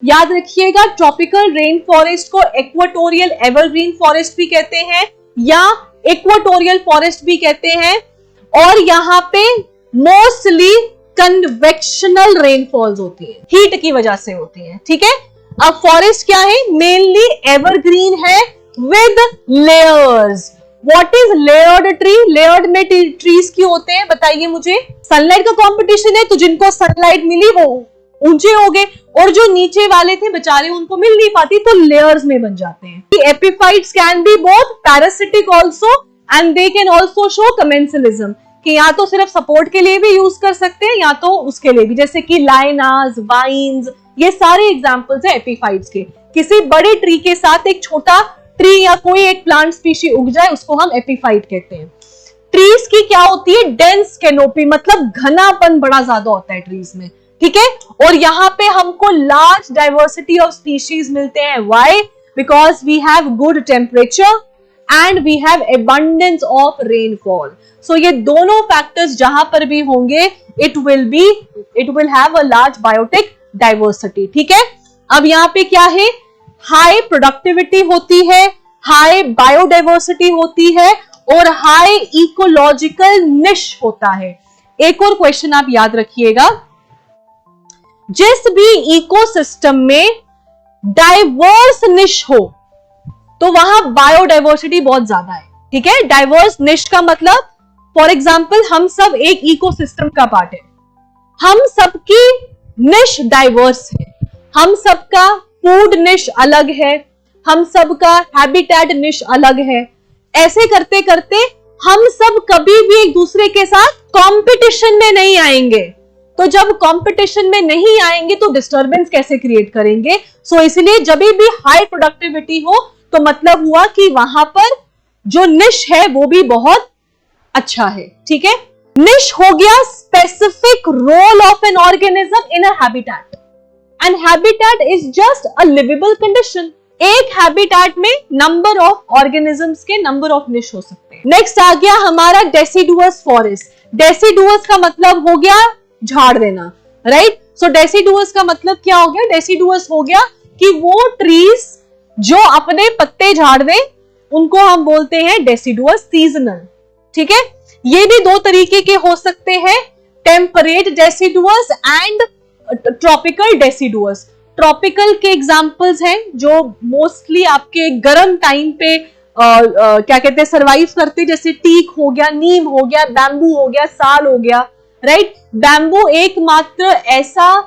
याद रखिएगा, tropical rain forest को इक्वेटोरियल एवरग्रीन फॉरेस्ट भी कहते हैं या इक्वेटोरियल फॉरेस्ट भी कहते हैं, और यहाँ पे मोस्टली कन्वेक्शनल रेनफॉल्स होती है, हीट की वजह से होती है। ठीक है, अब फॉरेस्ट क्या है, मेनली एवरग्रीन है with layers. What is layered tree? Layered में ट्रीज क्यों होते हैं बताइए मुझे। सनलाइट का कंपटीशन है तो जिनको सनलाइट मिली वो ऊंचे हो गए, और जो नीचे वाले थे बेचारे उनको मिल नहीं पाती तो लेयर्स में बन जाते हैं। Epiphytes can be both parasitic also and they can also show commensalism, कि या तो सिर्फ सपोर्ट के लिए भी यूज कर सकते हैं या तो उसके लिए भी, जैसे कि लाइनास, वाइन्स, ये सारे एग्जांपल्स है एपिफाइट्स के। किसी बड़े ट्री के साथ एक छोटा ट्री या कोई एक प्लांट स्पीशी उग जाए उसको हम एपिफाइट कहते हैं। ट्रीज की क्या होती है, डेंस कैनोपी, मतलब घनापन बड़ा ज्यादा होता है ट्रीज में। ठीक है, और यहाँ पे हमको लार्ज डाइवर्सिटी ऑफ स्पीशीज मिलते हैं। Why? Because we have good temperature and we have abundance of rainfall. So ये दोनों फैक्टर्स जहां पर भी होंगे it will have a large biotic diversity. ठीक है, अब यहाँ पे क्या है, हाई प्रोडक्टिविटी होती है, हाई बायोडाइवर्सिटी होती है और हाई इकोलॉजिकल निश होता है। एक और क्वेश्चन आप याद रखिएगा, जिस भी इकोसिस्टम में डाइवर्स निश हो तो वहां बायोडाइवर्सिटी बहुत ज्यादा है। ठीक है, डाइवर्स निश का मतलब फॉर एग्जांपल हम सब एक इकोसिस्टम का पार्ट है, हम सबकी निश डाइवर्स है, हम सबका फूड निश अलग है, हम सबका हैबिटेट निश अलग है। ऐसे करते करते हम सब कभी भी एक दूसरे के साथ कंपटीशन में नहीं आएंगे, तो जब कंपटीशन में नहीं आएंगे तो डिस्टरबेंस कैसे क्रिएट करेंगे। सो इसलिए जब भी हाई प्रोडक्टिविटी हो तो मतलब हुआ कि वहां पर जो निश है वो भी बहुत अच्छा है। ठीक है, निश हो गया specific role of an organism in a habitat, and habitat is just a livable condition. एक हैबिटेट में नंबर ऑफ ऑर्गेनिजम्स के नंबर ऑफ निश हो सकते हैं। नेक्स्ट आ गया हमारा डेसिडुअस फॉरेस्ट। डेसिडुअस का मतलब हो गया झाड़ देना, राइट। सो डेसिडुअस का मतलब क्या हो गया, डेसिडुअस हो गया कि वो ट्रीज जो अपने पत्ते झाड़ दें उनको हम बोलते हैं डेसिडुअस सीजनल। ठीक है, ये भी दो तरीके के हो सकते हैं, temperate deciduous and tropical deciduous. Tropical के एग्जांपल्स हैं जो मोस्टली आपके गर्म टाइम पे क्या कहते हैं सरवाइव करते, जैसे टीक हो गया, नीम हो गया, बैम्बू हो गया, साल हो गया, राइट। बैम्बू एकमात्र ऐसा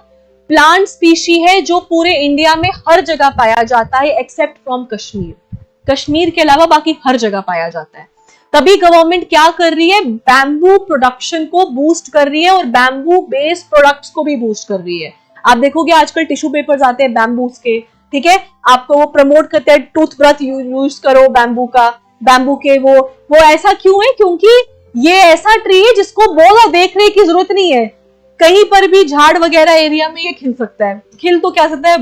प्लांट स्पीशी है जो पूरे इंडिया में हर जगह पाया जाता है एक्सेप्ट फ्रॉम कश्मीर। कश्मीर के अलावा बाकी हर जगह पाया जाता है। तभी गवर्नमेंट क्या कर रही है, बैम्बू प्रोडक्शन को बूस्ट कर रही है और बैम्बू बेस्ड प्रोडक्ट्स को भी बूस्ट कर रही है। आप देखोगे आजकल टिश्यू पेपर्स आते हैं बैम्बूस के, ठीक है, आपको वो प्रमोट करते हैं टूथब्रश यूज करो बैम्बू का, बैम्बू के वो ऐसा क्यों है, क्योंकि ये ऐसा ट्री है जिसको बोला देखने की जरूरत नहीं है, कहीं पर भी झाड़ वगैरह एरिया में ये खिल सकता है, खिल तो क्या सकता है,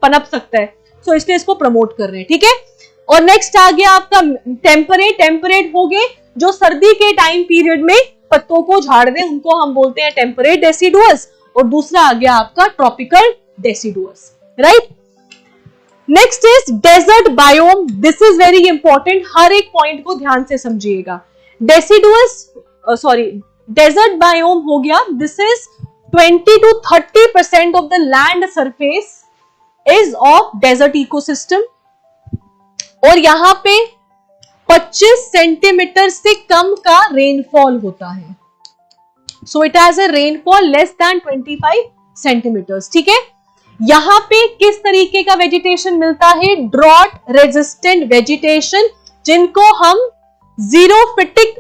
पनप सकता है। सो इसलिए इसको प्रमोट कर रहे हैं। ठीक है, और नेक्स्ट आ गया आपका टेम्परेट। टेम्परेट हो गए जो सर्दी के टाइम पीरियड में पत्तों को झाड़ दे, उनको हम बोलते हैं टेम्परेट डेसिडुअस, और दूसरा आ गया आपका tropical deciduous, right. Next is desert biome. This is very important, हर एक पॉइंट को ध्यान से समझिएगा। डेजर्ट बायोम हो गया, this is 20 to 30% of the land surface is of desert ecosystem, और यहां पे 25 सेंटीमीटर से कम का रेनफॉल होता है। So it has a rainfall less than 25 centimetres. ठीक है, यहां पे किस तरीके का वेजिटेशन मिलता है, ड्रॉट रेजिस्टेंट वेजिटेशन, जिनको हम जीरोफिटिक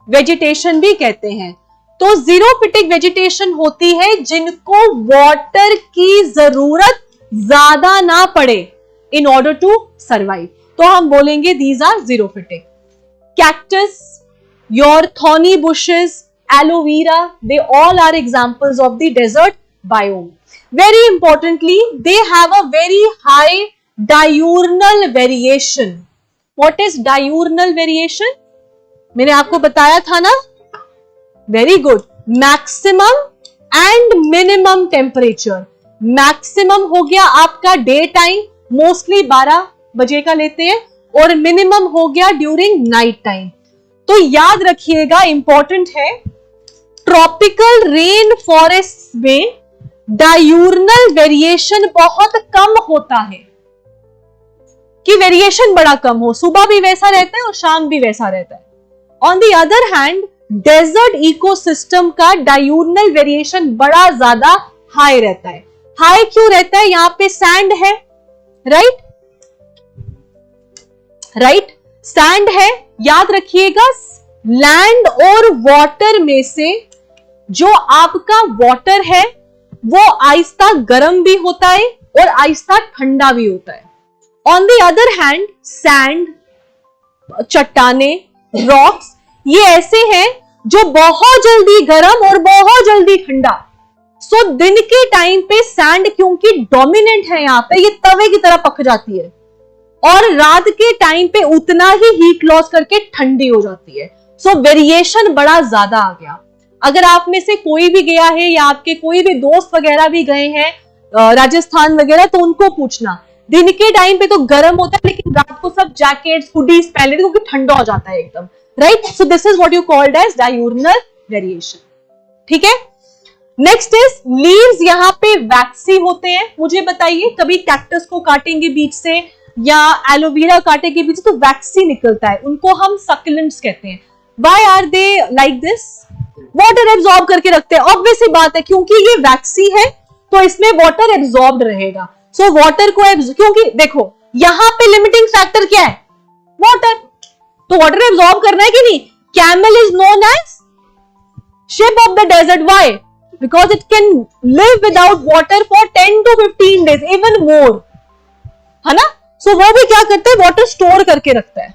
वेजिटेशन भी कहते हैं। तो जीरोफिटिक वेजिटेशन होती है जिनको वाटर की जरूरत ज्यादा ना पड़े इन ऑर्डर टू सर्वाइव, तो हम बोलेंगे these are xerophytic. Cactus, your thorny bushes, aloe vera, they all are examples of the desert biome. Very importantly, they have a very high diurnal variation. What is diurnal variation? मैंने आपको बताया था ना, very good. Maximum and minimum temperature. Maximum हो गया आपका day time, mostly 12 बजे का लेते हैं, और मिनिमम हो गया ड्यूरिंग नाइट टाइम। तो याद रखिएगा, इंपॉर्टेंट है, ट्रॉपिकल रेन फॉरेस्ट में डायूर्नल वेरिएशन बहुत कम होता है, कि वेरिएशन बड़ा कम हो, सुबह भी वैसा रहता है और शाम भी वैसा रहता है। On the other hand desert ecosystem का डायूर्नल वेरिएशन बड़ा ज्यादा हाई रहता है। हाई क्यों रहता है? यहां पे सैंड है, राइट, सैंड है। याद रखिएगा, लैंड और वाटर में से जो आपका वाटर है वो आहिस्ता गर्म भी होता है और आहिस्ता ठंडा भी होता है। On the other hand sand, चट्टाने, रॉक्स, ये ऐसे हैं जो बहुत जल्दी गर्म और बहुत जल्दी ठंडा। सो दिन के टाइम पे सैंड क्योंकि डोमिनेंट है, यहां पे ये तवे की तरह पक जाती है, और रात के टाइम पे उतना ही हीट लॉस करके ठंडी हो जाती है। सो वेरिएशन बड़ा ज्यादा आ गया। अगर आप में से कोई भी गया है या आपके कोई भी दोस्त वगैरह भी गए हैं राजस्थान वगैरह, तो उनको पूछना, दिन के टाइम पे तो गर्म होता है लेकिन रात को सब जैकेट्स, हुडीज पहन लेते क्योंकि ठंडा हो जाता है एकदम, right. So this is what you called as diurnal variation, ठीक है। नेक्स्ट इज लीव्स, यहाँ पे वैक्सी होते हैं। मुझे बताइए, कभी कैक्टस को काटेंगे बीच से या एलोवेरा काटेंगे बीच से तो वैक्सी निकलता है, उनको हम सक्लेंट्स कहते हैं। Why are they like this? Water absorb करके रखते हैं, ऑब्वियस सी बात है, क्योंकि ये वैक्सी है तो इसमें वाटर एब्जॉर्ब्ड रहेगा। सो वाटर को क्योंकि देखो यहां पे लिमिटिंग फैक्टर क्या है? वाटर, तो वाटर एब्जॉर्ब करना है कि नहीं। Camel is known as ship of the desert, why? Because it can live without water for 10 to 15 days, even more, है ना। सो वो भी क्या करते हैं? वाटर स्टोर करके रखता है,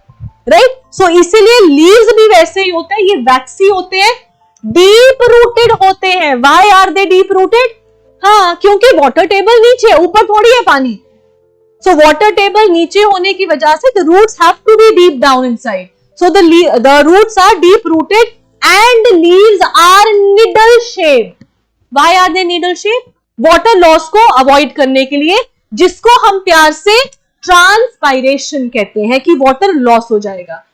राइट। सो इसीलिए लीव्स भी वैसे ही होते हैं, ये वैक्सी होते हैं, डीप रूटेड होते हैं। Why are they deep rooted? हाँ, क्योंकि वाटर टेबल नीचे, ऊपर थोड़ी है पानी। सो वाटर टेबल नीचे होने की वजह से the roots have to be deep down inside, so the roots are deep rooted and leaves are needle shaped. Why are they needle shaped? Water loss को अवॉइड करने के लिए, जिसको हम प्यार से ट्रांसपायरेशन कहते हैं, कि वाटर लॉस हो जाएगा।